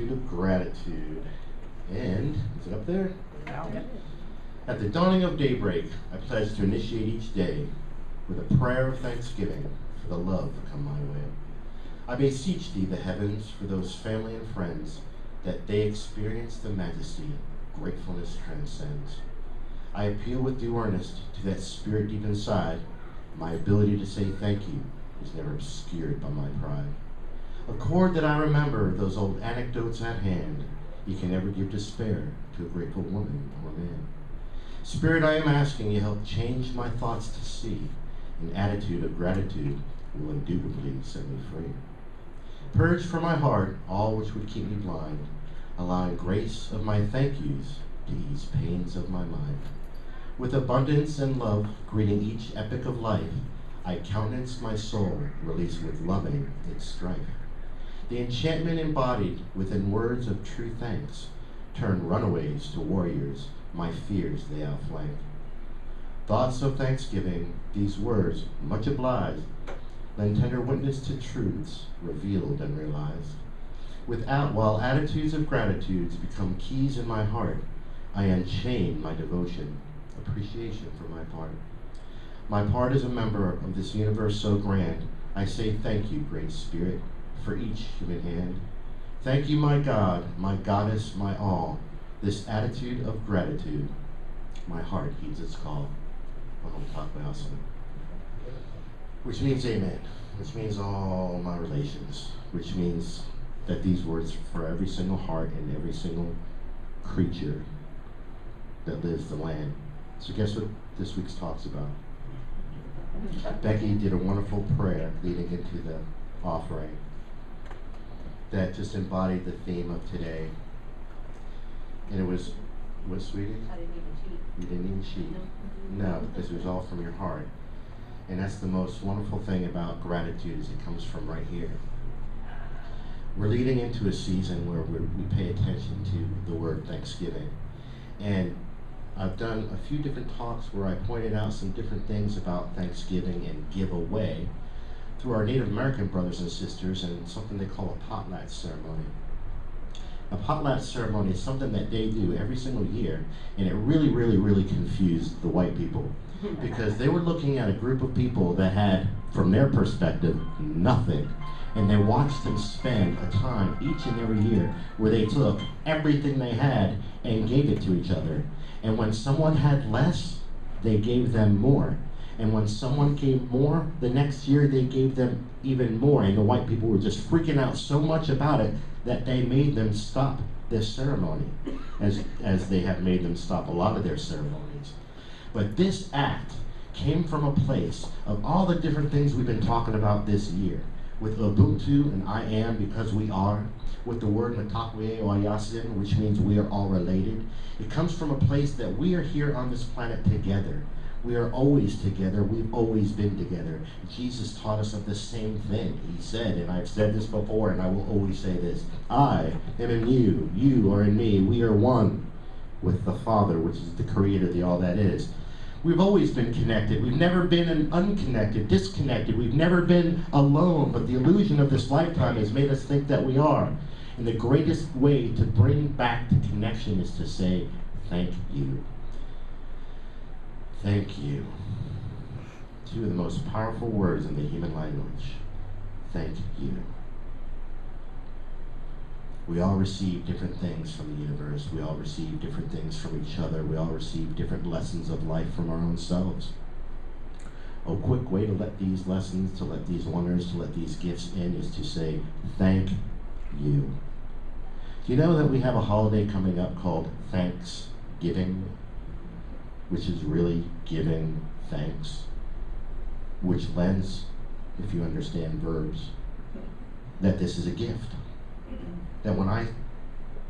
attitude of gratitude. And, is it up there? Yeah. At the dawning of daybreak, I pledge to initiate each day with a prayer of thanksgiving for the love that come my way. I beseech thee, the heavens, for those family and friends, that they experience the majesty gratefulness transcends. I appeal with due earnest to that spirit deep inside. My ability to say thank you is never obscured by my pride. Accord that I remember those old anecdotes at hand. You can never give despair to a grateful woman or man. Spirit, I am asking you help change my thoughts to see. An attitude of gratitude will indubitably set me free. Purge from my heart all which would keep me blind, allowing grace of my thank yous to ease pains of my mind. With abundance and love, greeting each epoch of life, I countenance my soul, release with loving its strife. The enchantment embodied within words of true thanks, turn runaways to warriors, my fears they outflank. Thoughts of thanksgiving, these words, much obliged, lend tender witness to truths revealed and realized. While attitudes of gratitude become keys in my heart, I unchain my devotion, appreciation for my part. My part as a member of this universe so grand, I say thank you, Great Spirit, for each human hand. Thank you, my God, my goddess, my all. This attitude of gratitude, my heart heeds its call. Which means amen, which means all my relations, which means that these words for every single heart and every single creature that lives the land. So guess what this week's talk's about? Becky did a wonderful prayer leading into the offering that just embodied the theme of today. And it was, what, sweetie? I didn't even cheat. You didn't even cheat? No, because it was all from your heart. And that's the most wonderful thing about gratitude is it comes from right here. We're leading into a season where we pay attention to the word Thanksgiving. And I've done a few different talks where I pointed out some different things about Thanksgiving and give away through our Native American brothers and sisters and something they call a potlatch ceremony. A potlatch ceremony is something that they do every single year, and it really confused the white people because they were looking at a group of people that had, from their perspective, nothing. And they watched them spend a time each and every year where they took everything they had and gave it to each other. And when someone had less, they gave them more. And when someone gave more, the next year they gave them even more. And the white people were just freaking out so much about it that they made them stop this ceremony, as they have made them stop a lot of their ceremonies. But this act came from a place of all the different things we've been talking about this year. With Ubuntu and I am because we are, with the word Matakwe or Yasin, which means we are all related. It comes from a place that we are here on this planet together. We are always together. We've always been together. Jesus taught us of the same thing. He said, and I've said this before, and I will always say this, I am in you, you are in me. We are one with the Father, which is the creator, the all that is. We've always been connected. We've never been unconnected, disconnected. We've never been alone, but the illusion of this lifetime has made us think that we are. And the greatest way to bring back the connection is to say, thank you. Thank you. Two of the most powerful words in the human language. Thank you. We all receive different things from the universe. We all receive different things from each other. We all receive different lessons of life from our own selves. A quick way to let these lessons, to let these wonders, to let these gifts in is to say, thank you. Do you know that we have a holiday coming up called Thanksgiving, which is really giving thanks, which lends, if you understand verbs, that this is a gift. That when I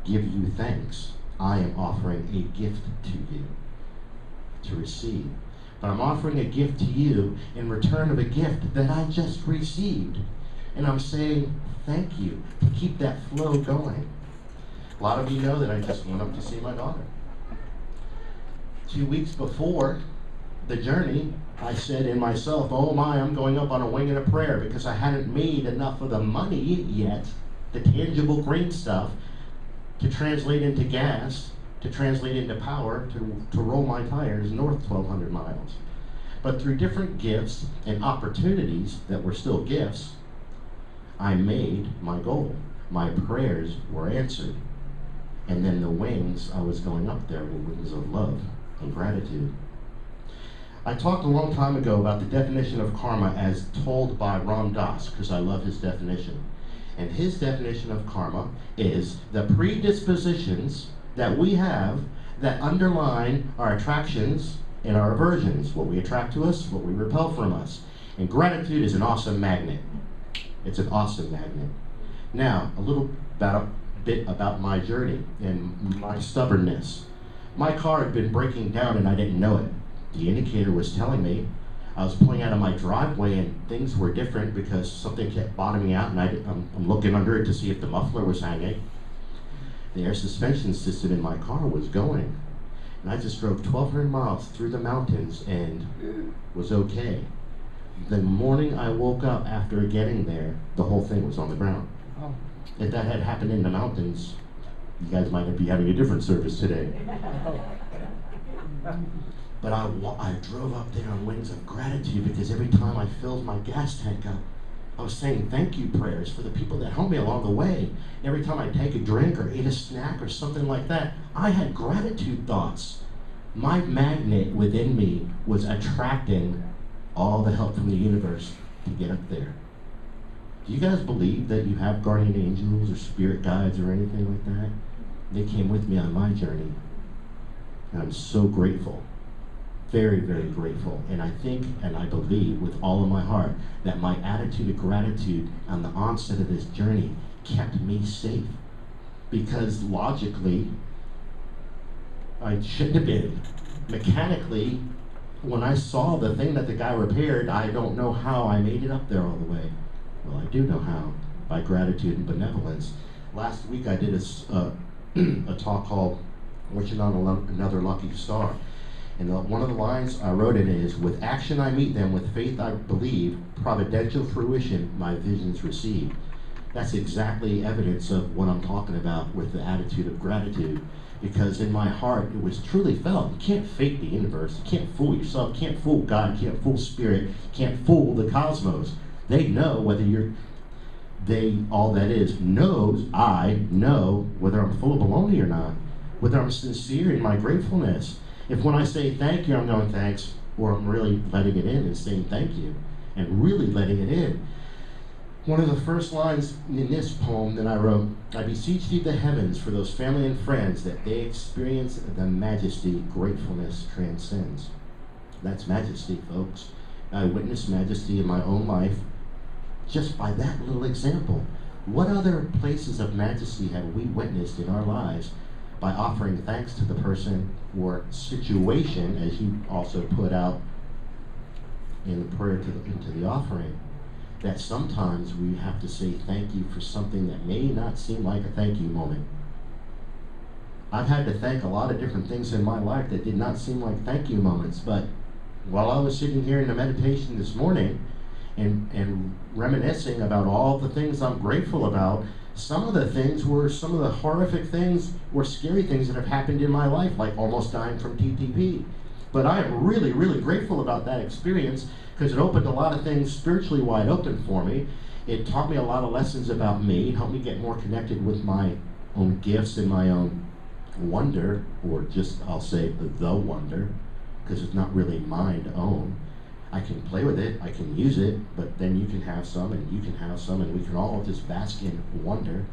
give you thanks, I am offering a gift to you to receive. But I'm offering a gift to you in return of a gift that I just received. And I'm saying thank you to keep that flow going. A lot of you know that I just went up to see my daughter. 2 weeks before the journey, I said in myself, oh my, I'm going up on a wing and a prayer because I hadn't made enough of the money yet, the tangible green stuff, to translate into gas, to translate into power, to roll my tires north 1,200 miles. But through different gifts and opportunities that were still gifts, I made my goal. My prayers were answered. And then the wings, I was going up there with wings of love and gratitude. I talked a long time ago about the definition of karma as told by Ram Dass, because I love his definition. And his definition of karma is the predispositions that we have that underline our attractions and our aversions, what we attract to us, what we repel from us. And gratitude is an awesome magnet. It's an awesome magnet. Now, a little bit about my journey and my stubbornness. My car had been breaking down and I didn't know it. The indicator was telling me. I was pulling out of my driveway and things were different because something kept bottoming out, and I'm looking under it to see if the muffler was hanging. The air suspension system in my car was going. And I just drove 1,200 miles through the mountains and was okay. The morning I woke up after getting there, the whole thing was on the ground. Oh. If that had happened in the mountains, you guys might be having a different service today. But I drove up there on wings of gratitude because every time I filled my gas tank up, I was saying thank you prayers for the people that helped me along the way. Every time I take a drink or eat a snack or something like that, I had gratitude thoughts. My magnet within me was attracting all the help from the universe to get up there. Do you guys believe that you have guardian angels or spirit guides or anything like that? They came with me on my journey. And I'm so grateful. Very, very grateful. And I think and I believe with all of my heart that my attitude of gratitude on the onset of this journey kept me safe. Because logically, I shouldn't have been. Mechanically, when I saw the thing that the guy repaired, I don't know how I made it up there all the way. Well, I do know how, by gratitude and benevolence. Last week I did a talk called Wishing on Another Lucky Star. And one of the lines I wrote in it is, with action I meet them, with faith I believe, providential fruition my visions receive. That's exactly evidence of what I'm talking about with the attitude of gratitude. Because in my heart, it was truly felt. You can't fake the universe. You can't fool yourself. You can't fool God. You can't fool spirit. You can't fool the cosmos. They know whether all that is knows, I know whether I'm full of baloney or not, whether I'm sincere in my gratefulness. If when I say thank you, I'm going thanks, or I'm really letting it in and saying thank you, and really letting it in. One of the first lines in this poem that I wrote, I beseech thee the heavens for those family and friends that they experience the majesty gratefulness transcends. That's majesty, folks. I witnessed majesty in my own life just by that little example. What other places of majesty have we witnessed in our lives by offering thanks to the person or situation, as you also put out in the prayer into the offering, that sometimes we have to say thank you for something that may not seem like a thank you moment. I've had to thank a lot of different things in my life that did not seem like thank you moments, but while I was sitting here in the meditation this morning and reminiscing about all the things I'm grateful about, some of the things were, some of the horrific things were scary things that have happened in my life, like almost dying from TTP. But I am really, really grateful about that experience because it opened a lot of things spiritually wide open for me. It taught me a lot of lessons about me. It helped me get more connected with my own gifts and my own wonder, or just, I'll say, the wonder, because it's not really mine to own. I can play with it, I can use it, but then you can have some and you can have some and we can all just bask in wonder.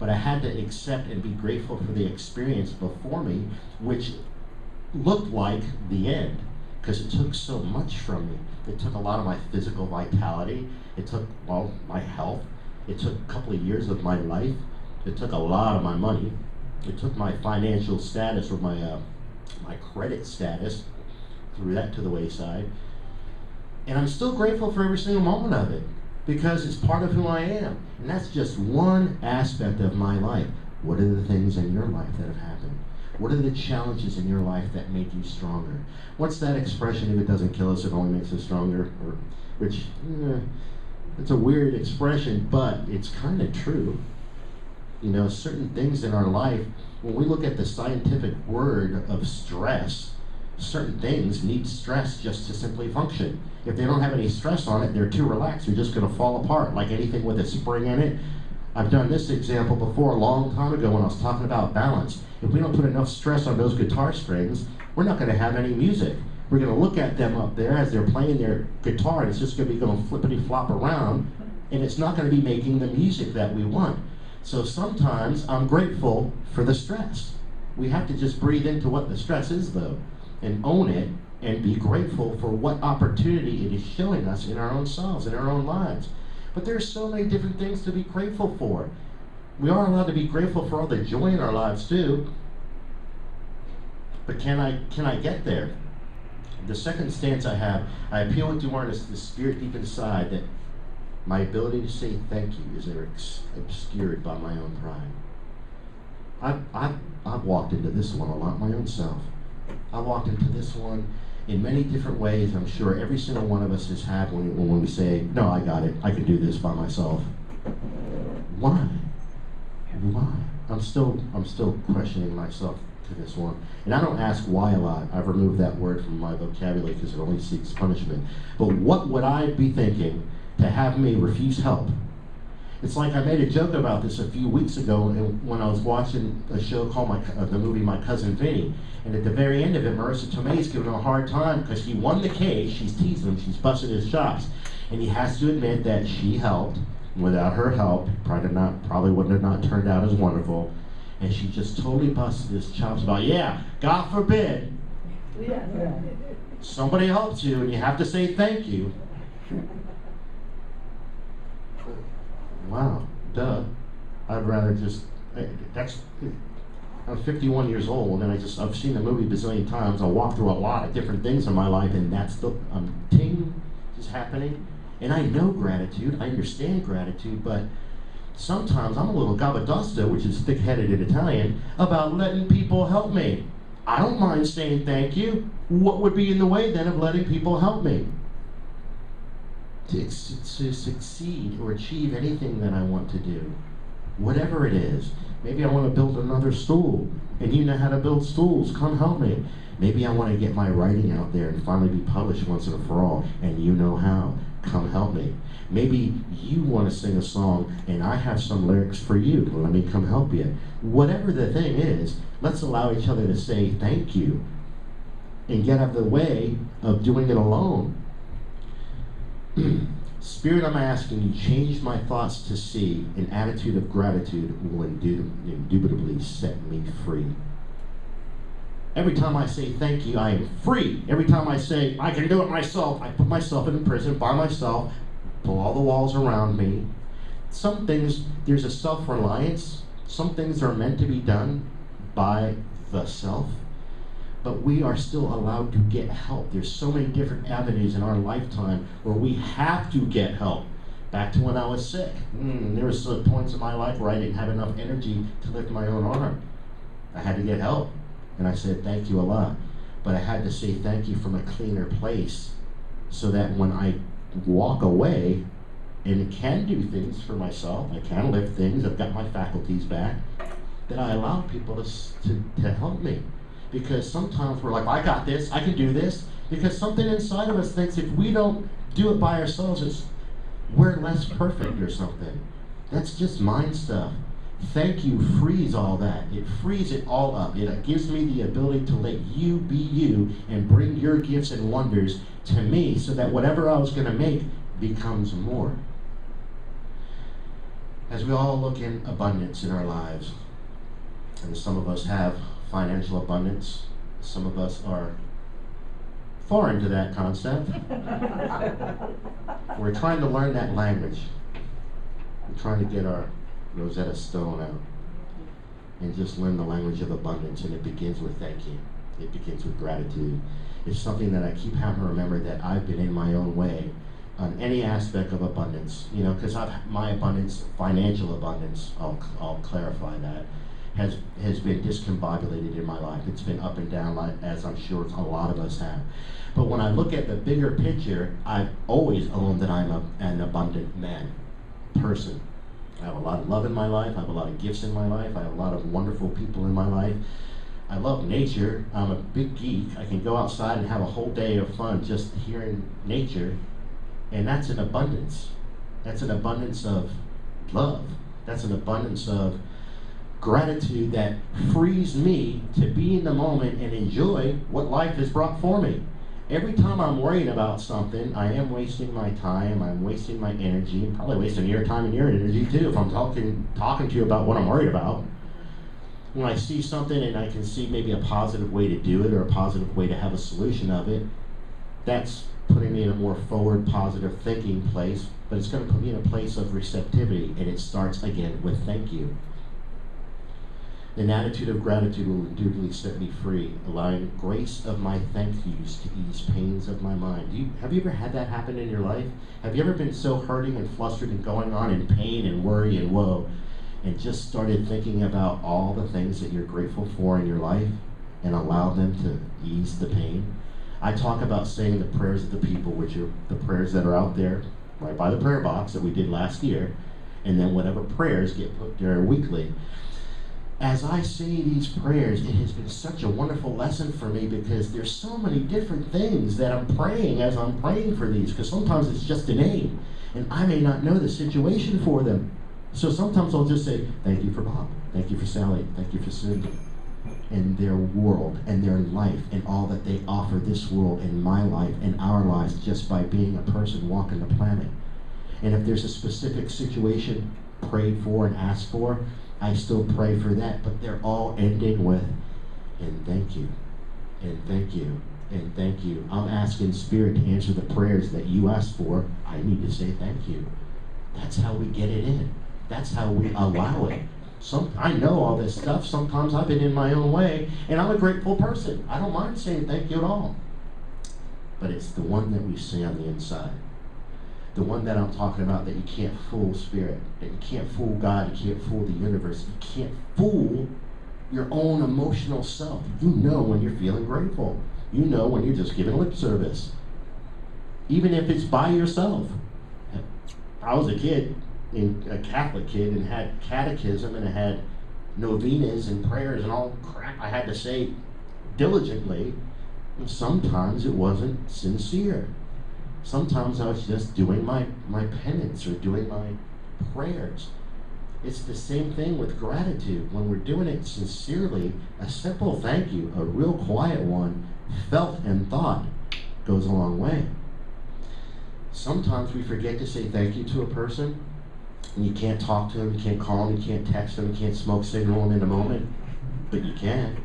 But I had to accept and be grateful for the experience before me, which looked like the end, because it took so much from me. It took a lot of my physical vitality. It took, well, my health. It took a couple of years of my life. It took a lot of my money. It took my financial status, or my credit status, threw that to the wayside. And I'm still grateful for every single moment of it, because it's part of who I am. And that's just one aspect of my life. What are the things in your life that have happened? What are the challenges in your life that made you stronger? What's that expression, if it doesn't kill us, it only makes us stronger? Or, it's a weird expression, but it's kind of true. You know, certain things in our life, when we look at the scientific word of stress, certain things need stress just to simply function. If they don't have any stress on it, they're too relaxed, they're just going to fall apart, like anything with a spring in it. I've done this example before a long time ago when I was talking about balance. If we don't put enough stress on those guitar strings, we're not going to have any music. We're going to look at them up there as they're playing their guitar, and it's just going to be going flippity-flop around, and it's not going to be making the music that we want. So sometimes I'm grateful for the stress. We have to just breathe into what the stress is, though, and own it, and be grateful for what opportunity it is showing us in our own selves, in our own lives. But there's so many different things to be grateful for. We are allowed to be grateful for all the joy in our lives too. But can I get there? The second stance I have, I appeal into earnest the spirit deep inside that my ability to say thank you is obscured by my own pride. I've walked into this one a lot my own self. I walked into this one in many different ways. I'm sure every single one of us has had when we say, no, I got it, I can do this by myself. Why? I'm still questioning myself to this one. And I don't ask why a lot. I've removed that word from my vocabulary because it only seeks punishment. But what would I be thinking to have me refuse help? It's like I made a joke about this a few weeks ago when I was watching a show called the movie My Cousin Vinny. And at the very end of it, Marissa Tomei's giving him a hard time because he won the case. She's teasing him. She's busting his chops. And he has to admit that she helped. Without her help, probably would have not turned out as wonderful. And she just totally busted his chops about, yeah, God forbid. Somebody helps you and you have to say thank you. Wow, duh. I'd rather just, I'm 51 years old, and I've seen the movie a bazillion times. I walked through a lot of different things in my life, and that's the ting is happening. And I know gratitude, I understand gratitude, but sometimes I'm a little gabadosta, which is thick-headed in Italian, about letting people help me. I don't mind saying thank you. What would be in the way then of letting people help me? To succeed or achieve anything that I want to do, whatever it is. Maybe I want to build another stool, and you know how to build stools, come help me. Maybe I want to get my writing out there and finally be published once and for all, and you know how, come help me. Maybe you want to sing a song, and I have some lyrics for you, let me come help you. Whatever the thing is, let's allow each other to say thank you, and get out of the way of doing it alone. Spirit, I'm asking you, change my thoughts to see an attitude of gratitude will indubitably set me free. Every time I say thank you, I am free. Every time I say I can do it myself, I put myself in prison by myself, pull all the walls around me. Some things, there's a self-reliance. Some things are meant to be done by the self. But we are still allowed to get help. There's so many different avenues in our lifetime where we have to get help. Back to when I was sick. There were some points in my life where I didn't have enough energy to lift my own arm. I had to get help. And I said thank you a lot. But I had to say thank you from a cleaner place so that when I walk away and can do things for myself, I can lift things, I've got my faculties back, that I allow people to help me. Because sometimes we're like, I got this, I can do this. Because something inside of us thinks if we don't do it by ourselves, we're less perfect or something. That's just mind stuff. Thank you frees all that. It frees it all up. It gives me the ability to let you be you and bring your gifts and wonders to me so that whatever I was going to make becomes more. As we all look in abundance in our lives, and some of us have financial abundance. Some of us are foreign to that concept. We're trying to learn that language. We're trying to get our Rosetta Stone out and just learn the language of abundance, and it begins with thank you. It begins with gratitude. It's something that I keep having to remember that I've been in my own way on any aspect of abundance. You know, because my abundance, financial abundance, I'll clarify that, has been discombobulated in my life. It's been up and down, as I'm sure a lot of us have. But when I look at the bigger picture, I've always owned that I'm an abundant person. I have a a lot of love in my life. I have a lot of gifts in my life. I have a lot of wonderful people in my life. I love nature. I'm a big geek. I can go outside and have a whole day of fun just hearing nature. And that's an abundance. That's an abundance of love. That's an abundance of gratitude that frees me to be in the moment and enjoy what life has brought for me. Every time I'm worrying about something, I am wasting my time, I'm wasting my energy, I'm probably wasting your time and your energy too if I'm talking to you about what I'm worried about. When I see something and I can see maybe a positive way to do it or a positive way to have a solution of it, that's putting me in a more forward, positive thinking place, but it's going to put me in a place of receptivity, and it starts again with thank you. An attitude of gratitude will indubitably set me free, allowing grace of my thank yous to ease pains of my mind. Have you ever had that happen in your life? Have you ever been so hurting and flustered and going on in pain and worry and woe, and just started thinking about all the things that you're grateful for in your life and allow them to ease the pain? I talk about saying the prayers of the people, which are the prayers that are out there right by the prayer box that we did last year, and then whatever prayers get put there weekly. As I say these prayers, it has been such a wonderful lesson for me because there's so many different things that I'm praying as I'm praying for these, because sometimes it's just a name, and I may not know the situation for them. So sometimes I'll just say, thank you for Bob, thank you for Sally, thank you for Cindy, and their world, and their life, and all that they offer this world, and my life, and our lives, just by being a person walking the planet. And if there's a specific situation prayed for and asked for, I still pray for that, but they're all ending with, and thank you, and thank you, and thank you. I'm asking Spirit to answer the prayers that you asked for. I need to say thank you. That's how we get it in. That's how we allow it. I know all this stuff. Sometimes I've been in my own way, and I'm a grateful person. I don't mind saying thank you at all. But it's the one that we say on the inside. The one that I'm talking about, that you can't fool Spirit, that you can't fool God, you can't fool the universe, you can't fool your own emotional self. You know when you're feeling grateful. You know when you're just giving lip service. Even if it's by yourself. I was a kid, a Catholic kid, and had catechism, and I had novenas and prayers and all crap I had to say diligently. And sometimes it wasn't sincere. Sometimes I was just doing my penance or doing my prayers. It's the same thing with gratitude. When we're doing it sincerely, a simple thank you, a real quiet one, felt and thought, goes a long way. Sometimes we forget to say thank you to a person, and you can't talk to them, you can't call them, you can't text them, you can't smoke signal them in a moment, but you can.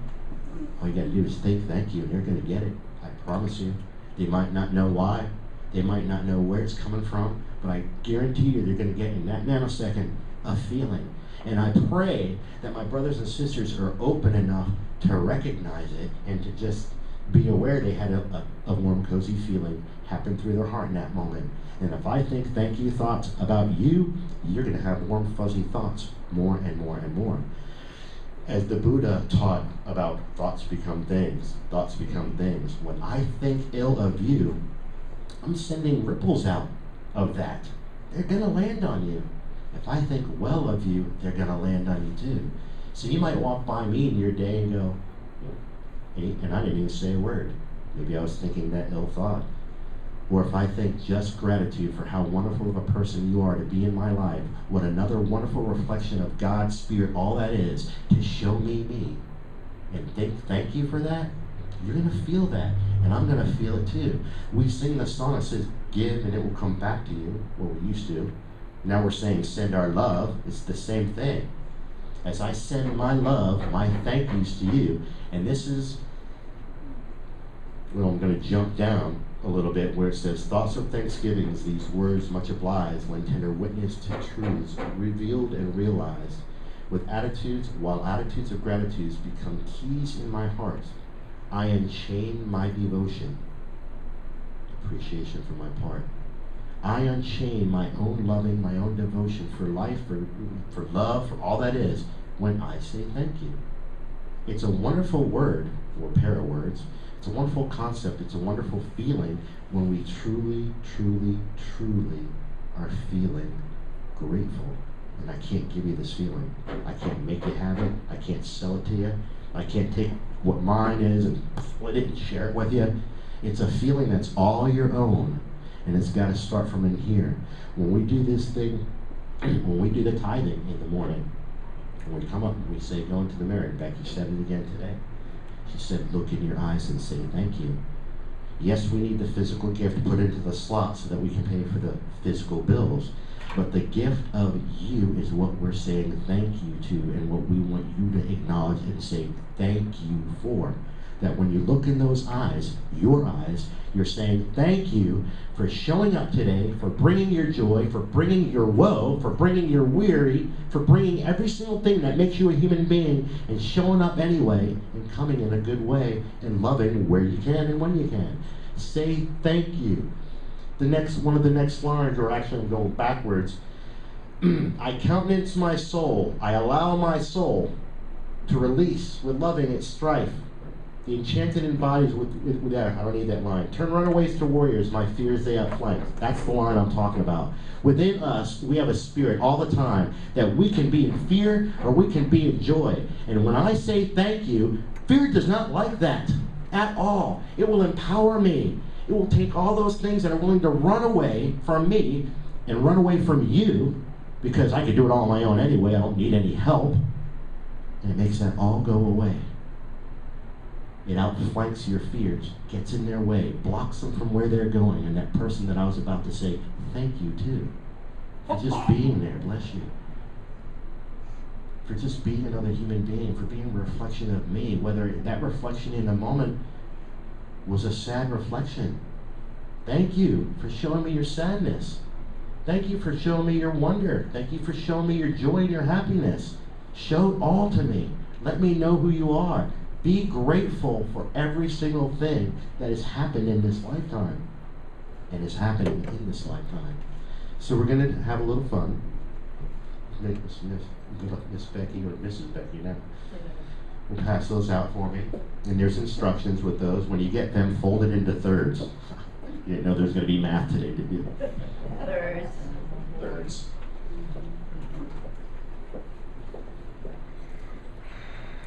All you gotta do is think thank you, and they're gonna get it. I promise you. They might not know why. They might not know where it's coming from, but I guarantee you they're going to get in that nanosecond a feeling. And I pray that my brothers and sisters are open enough to recognize it and to just be aware they had a warm, cozy feeling happen through their heart in that moment. And if I think thank you thoughts about you, you're going to have warm, fuzzy thoughts more and more and more. As the Buddha taught about thoughts become things, thoughts become things. When I think ill of you, I'm sending ripples out of that. They're going to land on you. If I think well of you, they're going to land on you too. So you might walk by me in your day and go, hey, and I didn't even say a word. Maybe I was thinking that ill thought. Or if I think just gratitude for how wonderful of a person you are to be in my life, what another wonderful reflection of God's Spirit, all that is, to show me, and think thank you for that, you're going to feel that, and I'm going to feel it too. We sing the song that says, give and it will come back to you, well, we used to. Now we're saying send our love. It's the same thing. As I send my love, my thank yous to you, and this is, well, I'm going to jump down a little bit where it says, thoughts of thanksgivings, these words much oblige, when tender witness to truths revealed and realized, with attitudes, while attitudes of gratitude become keys in my heart, I unchain my devotion, appreciation for my part. I unchain my own loving, my own devotion for life, for love, for all that is, when I say thank you. It's a wonderful word, or pair of words. It's a wonderful concept. It's a wonderful feeling when we truly, truly, truly are feeling grateful. And I can't give you this feeling. I can't make you have it. I can't sell it to you. I can't take what mine is and split it and share it with you. It's a feeling that's all your own, and it's got to start from in here. When we do this thing, when we do the tithing in the morning, when we come up and we say, go into the mirror, and Becky said it again today. She said, look in your eyes and say thank you. Yes, we need the physical gift put into the slot so that we can pay for the physical bills. But the gift of you is what we're saying thank you to, and what we want you to acknowledge and say thank you for. That when you look in those eyes, your eyes, you're saying thank you for showing up today, for bringing your joy, for bringing your woe, for bringing your weary, for bringing every single thing that makes you a human being, and showing up anyway, and coming in a good way, and loving where you can and when you can. Say thank you. One of the next lines, or actually I'm going backwards. I countenance my soul. I allow my soul to release with loving its strife. The enchanted embodies with that. I don't need that line. Turn runaways to warriors, my fears they outflank. That's the line I'm talking about. Within us, we have a spirit all the time that we can be in fear or we can be in joy. And when I say thank you, fear does not like that at all. It will empower me. It will take all those things that are willing to run away from me and run away from you, because I can do it all on my own anyway. I don't need any help. And it makes that all go away. It outflanks your fears, gets in their way, blocks them from where they're going. And that person that I was about to say thank you to, for just being there, bless you. For just being another human being, for being a reflection of me, whether that reflection in a moment was a sad reflection. Thank you for showing me your sadness. Thank you for showing me your wonder. Thank you for showing me your joy and your happiness. Show it all to me. Let me know who you are. Be grateful for every single thing that has happened in this lifetime and is happening in this lifetime. So we're going to have a little fun. Miss Becky or Mrs. Becky now. We'll pass those out for me. And there's instructions with those. When you get them, fold it into thirds. You didn't know there was going to be math today, did you? Thirds.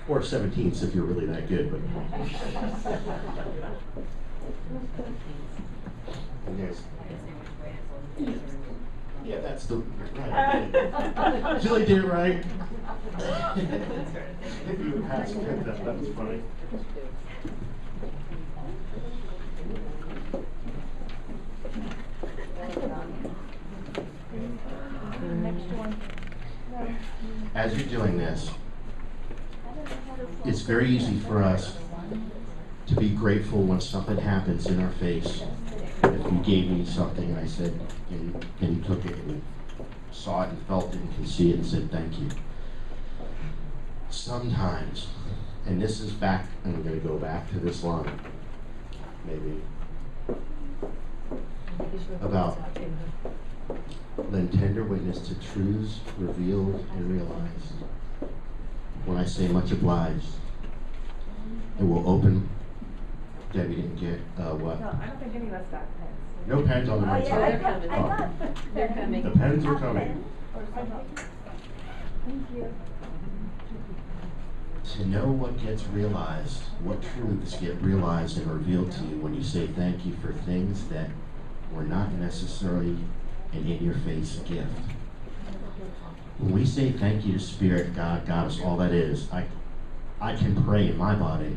Or 17ths if you're really that good. But and there's, yeah, that's the right. Julie did it right. If you would pass that was funny. As you're doing this, it's very easy for us to be grateful when something happens in our face. If you gave me something and I said, and you took it and saw it and felt it and can see it and said thank you. Sometimes, and this is back, and I'm going to go back to this line, maybe, about lend tender witness to truths revealed and realized. When I say much obliged, it will open. Debbie didn't get what? No, I don't think any of us got pens. No pens on the right side. They're coming. The pens are coming. Thank you. To know what gets realized, what truths get realized and revealed to you when you say thank you for things that were not necessarily an in-your-face gift. When we say thank you to Spirit, God, Goddess, all that is, I can pray in my body.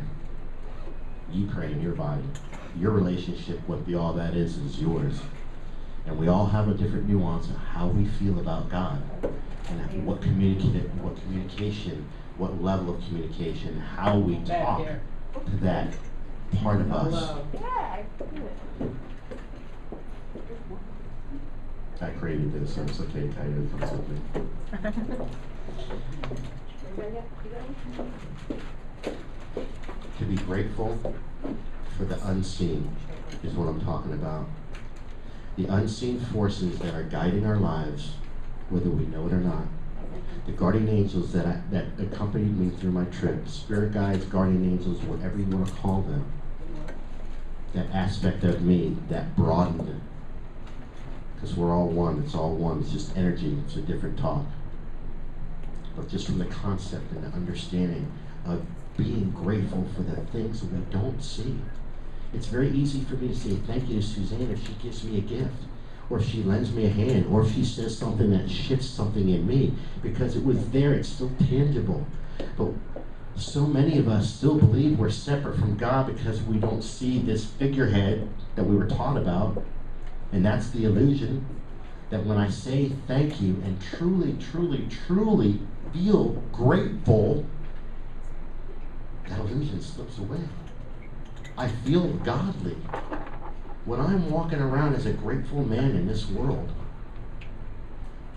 You pray in your body. Your relationship with the all that is yours. And we all have a different nuance of how we feel about God and what communication, what level of communication, how we talk to that part of us. I created this, so it's okay to tell you it comes with me. To be grateful for the unseen is what I'm talking about. The unseen forces that are guiding our lives, whether we know it or not. The guardian angels that accompanied me through my trip, spirit guides, guardian angels, whatever you want to call them. That aspect of me that broadened it. Because we're all one, it's all one, it's just energy, it's a different talk. but just from the concept and the understanding of being grateful for the things that we don't see. It's very easy for me to say thank you to Suzanne if she gives me a gift, or if she lends me a hand, or if she says something that shifts something in me, because it was there, it's still tangible. But so many of us still believe we're separate from God because we don't see this figurehead that we were taught about. And that's the illusion, that when I say thank you and truly, truly, truly feel grateful, that illusion slips away. I feel godly. When I'm walking around as a grateful man in this world,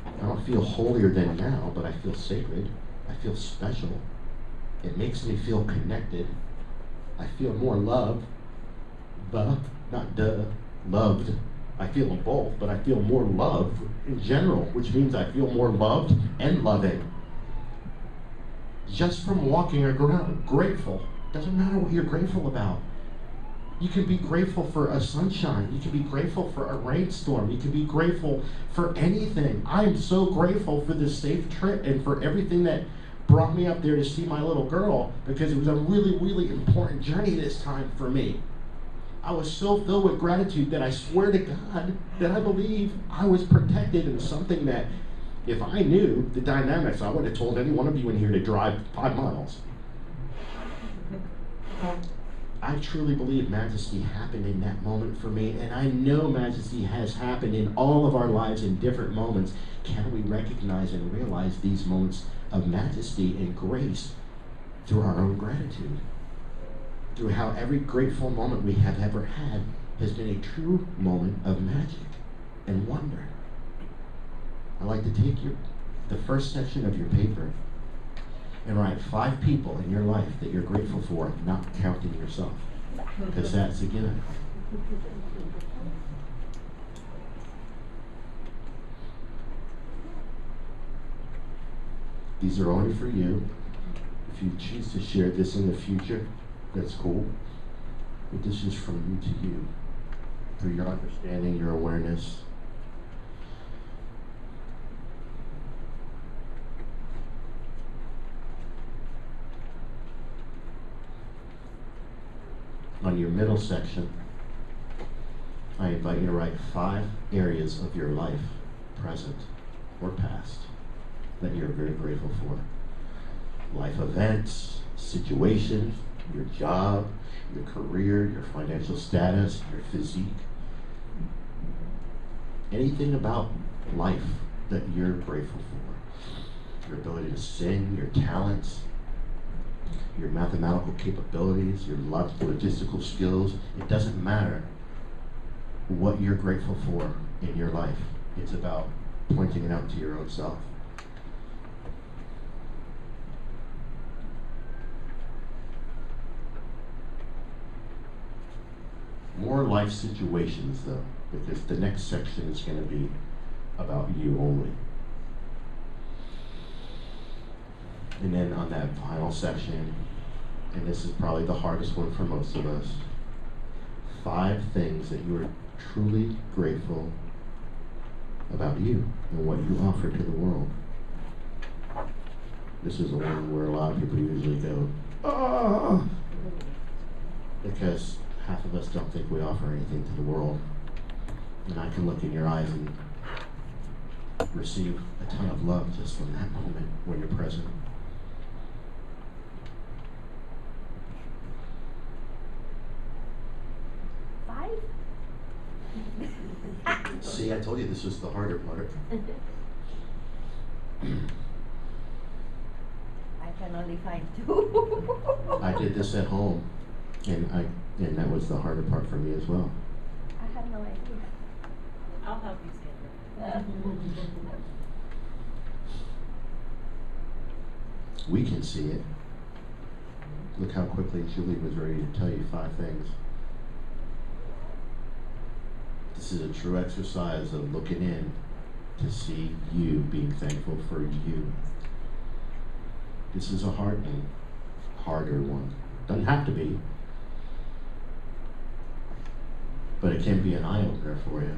I don't feel holier than thou, but I feel sacred. I feel special. It makes me feel connected. I feel more loved. Loved. I feel them both, but I feel more loved in general, which means I feel more loved and loving. Just from walking around grateful. Doesn't matter what you're grateful about. You can be grateful for a sunshine. You can be grateful for a rainstorm. You can be grateful for anything. I am so grateful for this safe trip and for everything that brought me up there to see my little girl, because it was a really, really important journey this time for me. I was so filled with gratitude that I swear to God that I believe I was protected in something that, if I knew the dynamics, I would have told any one of you in here to drive 5 miles. I truly believe majesty happened in that moment for me, and I know majesty has happened in all of our lives in different moments. Can we recognize and realize these moments of majesty and grace through our own gratitude? Through how every grateful moment we have ever had has been a true moment of magic and wonder. I'd like to take the first section of your paper and write 5 people in your life that you're grateful for, not counting yourself, because that's a given. These are only for you. If you choose to share this in the future, that's cool. But this is from you to you, through your understanding, your awareness. On your middle section, I invite you to write 5 areas of your life, present or past, that you're very grateful for. Life events, situations, your job, your career, your financial status, your physique. Anything about life that you're grateful for. Your ability to sing, your talents, your mathematical capabilities, your logistical skills. It doesn't matter what you're grateful for in your life. It's about pointing it out to your own self. More life situations, though, because the next section is going to be about you only. And then on that final section, and this is probably the hardest one for most of us, 5 things that you are truly grateful about you and what you offer to the world. This is the one where a lot of people usually go, ah, because half of us don't think we offer anything to the world. And I can look in your eyes and receive a ton of love just from that moment when you're present. See, I told you this was the harder part. I can only find 2. I did this at home, and that was the harder part for me as well. I had no idea. I'll help you, Sandra. We can see it. Look how quickly Julie was ready to tell you 5 things. This is a true exercise of looking in to see you being thankful for you. This is a hard one, harder one. Doesn't have to be, but it can be an eye-opener for you.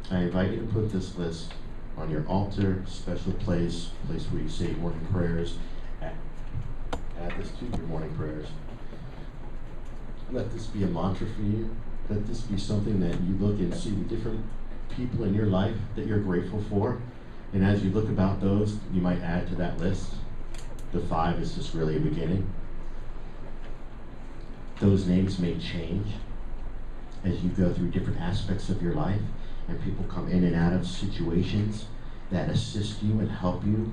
I invite you to put this list on your altar, special place where you say morning prayers. Add this to your morning prayers. Let this be a mantra for you. Let this be something that you look and see the different people in your life that you're grateful for. And as you look about those, you might add to that list. The 5 is just really a beginning. Those names may change as you go through different aspects of your life, and people come in and out of situations that assist you and help you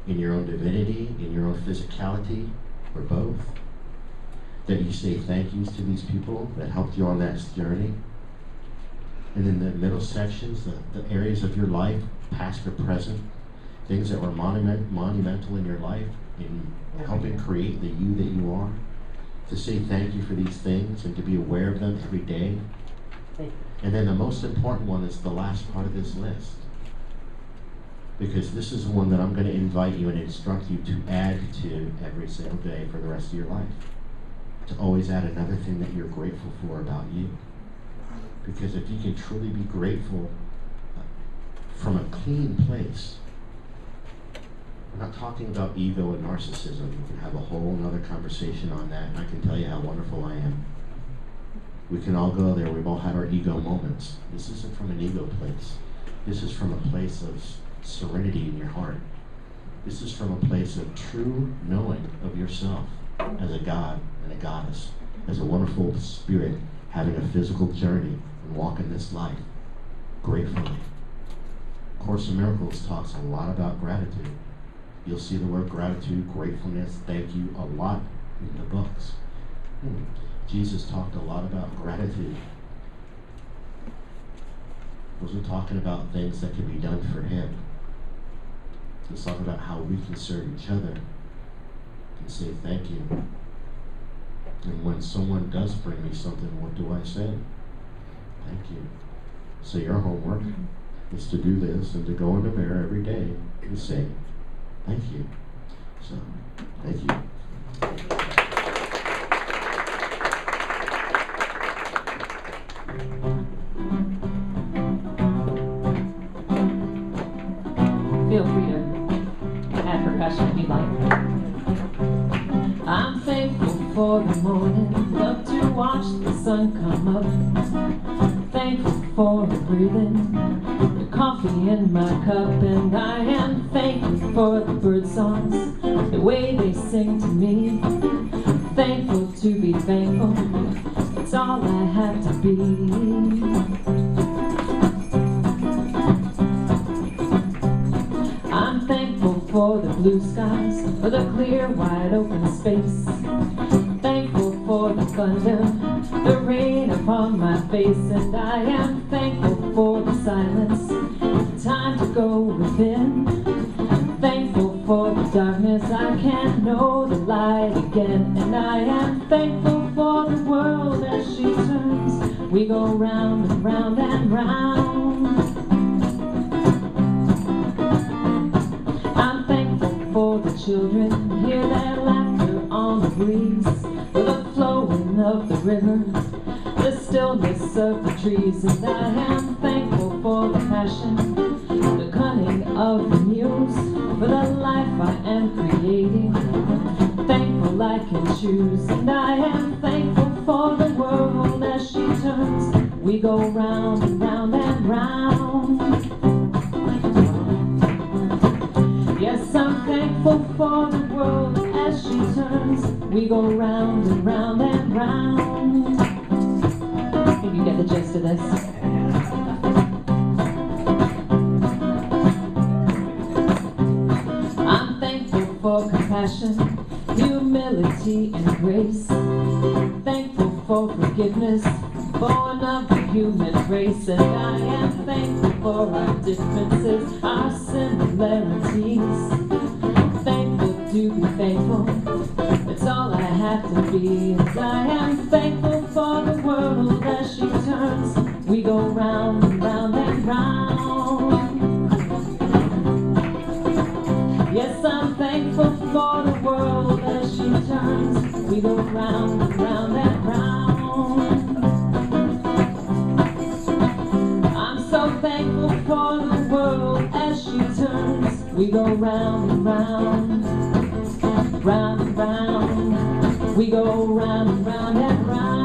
in your own divinity, in your own physicality, or both. That you say thank yous to these people that helped you on that journey. And in the middle sections, the areas of your life, past or present, things that were monumental in your life, in helping create the you that you are. To say thank you for these things and to be aware of them every day. And then the most important one is the last part of this list. Because this is the one that I'm going to invite you and instruct you to add to every single day for the rest of your life. To always add another thing that you're grateful for about you. Because if you can truly be grateful from a clean place, we're not talking about ego and narcissism. We can have a whole other conversation on that, and I can tell you how wonderful I am. We can all go there. We've all had our ego moments. This isn't from an ego place. This is from a place of serenity in your heart. This is from a place of true knowing of yourself as a god and a goddess, as a wonderful spirit having a physical journey and walking this life gratefully. Course in Miracles talks a lot about gratitude. You'll see the word gratitude, gratefulness, thank you a lot in the books. Jesus talked a lot about gratitude. He wasn't talking about things that can be done for him. He's talking about how we can serve each other and say thank you. And when someone does bring me something, what do I say? Thank you. So your homework is to do this and to go in the mirror every day and say thank you. So, thank you. Feel free to add percussion if you'd like. I'm thankful for the morning, love to watch the sun come up. Thankful for breathing, the coffee in my cup, and I am thankful for the bird songs, the way they sing to me. Thankful to be thankful, it's all I have to be. I'm thankful for the blue skies, for the clear, wide open space. Thankful for the thunder, the rain upon my face, and I am thankful for the silence, the time to go within. Thankful for the darkness, I can know the light again, and I am thankful for the world as she turns. We go round and round and round. I'm thankful for the children, hear their laughter on the breeze, for the flowing of the river, the stillness of the trees, and I am thankful for the passion, the cunning of the muse, for the life I am creating. Thankful I can choose, and I am thankful for the world as she turns. We go round and round and round. Yes, I'm thankful for the world as she turns. We go round and round and round. I think you get the gist of this. I'm thankful for compassion, humility, and grace. Thankful for forgiveness, born of the human race. And I am thankful for our differences, our similarities. Thankful to be thankful, it's all I have to be. And I am thankful for the world as she turns. We go round and round and round. Yes, I'm thankful for the world as she turns. We go round and round and round. I'm so thankful We go round and round, round and round. We go round and round and round.